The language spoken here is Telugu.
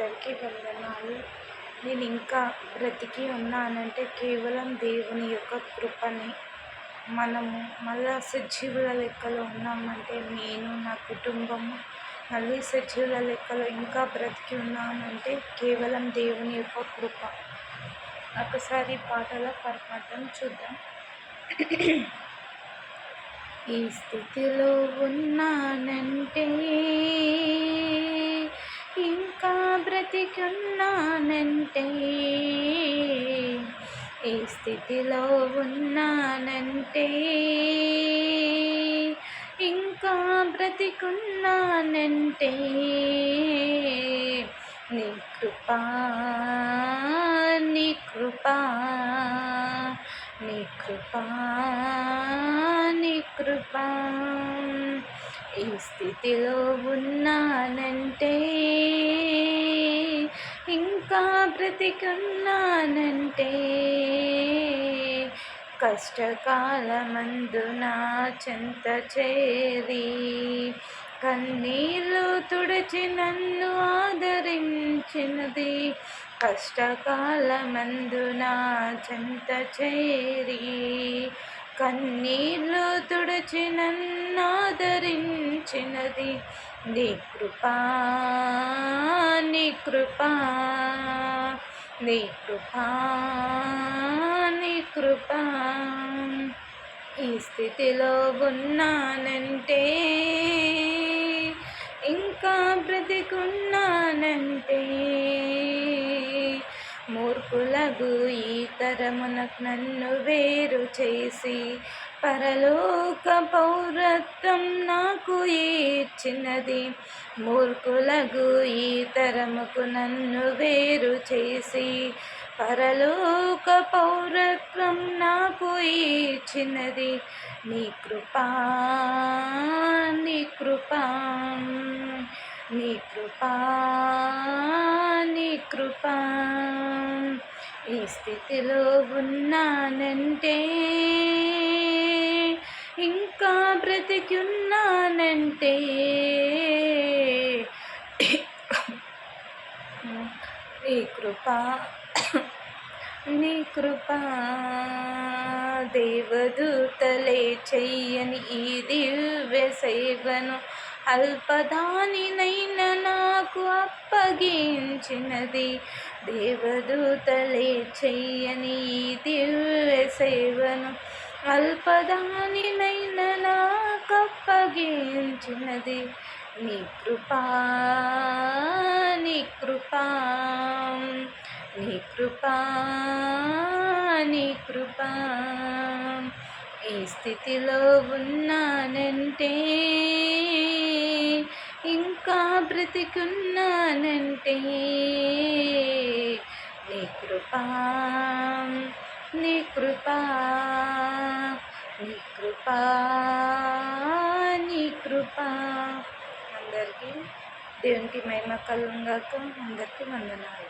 అందరికీ వందనాలు. నేను ఇంకా బ్రతికి ఉన్నానంటే కేవలం దేవుని యొక్క కృపని. మనము మళ్ళా సజీవుల లెక్కలో ఉన్నామంటే నేను, నా కుటుంబము మళ్ళీ సజీవుల లెక్కలో ఇంకా బ్రతికి ఉన్నామంటే కేవలం దేవుని యొక్క కృప. ఒకసారి పాటల పరమార్థం చూద్దాం. ఈ స్థితిలో ఉన్నానంటే ఇంకా బ్రతికున్నానంటే, ఈ స్థితిలో ఉన్నానంటే ఇంకా బ్రతికున్నానంటే, నీ కృపా నీ కృపా నీ కృపా నీ కృపా. ఈ స్థితిలో ఉన్నానంటే ఇంకా బ్రతికున్నానంటే, కష్టకాలమందు నా చెంత చేరి కన్నీళ్ళు తుడిచి నన్ను ఆదరించినది. కష్టకాలమందు నా చెంత చేరి కన్నీళ్ళు తుడిచి నన్ను ఆదరించినది. నీ కృపా నీ కృపా నీ కృపా నీ కృపా. ఈ స్థితిలో ఉన్నానంటే ఇంకా బ్రతికున్నానంటే, మూర్ఖులగు ఈ తరమునకు నన్ను వేరు చేసి పరలోక పౌరత్వం నాకు ఇచ్చినది. మూర్ఖులగు ఈ తరముకు నన్ను వేరు చేసి పరలోక పౌరత్వం నాకు ఇచ్చినది. నీ కృపా నీ కృపా నీ కృపా నీ కృపా. ఈ స్థితిలో ఉన్నానంటే ఇంకా బ్రతికున్నానంటే, నీ కృపా నీ కృపా. దేవదూతలే చెయ్యని ఈ దివ్య సేవను అల్పదానినైనా నాకు అప్పగించినది. దేవదూతలే చెయ్యని ఈ దివ్య సేవను అల్పదానినైనా నాకు అప్పగించినది. నీ కృపా నీ కృపా నీ కృపా నీ కృపా. ఈ స్థితిలో ఉన్నానంటే ఇంకా బ్రతికున్నానంటే, నీ కృపా నీ కృపా నీ కృపా నీ కృపా. అందరికీ దేవునికి మహిమ కలుగుగాక. అందరికీ వందనాలు.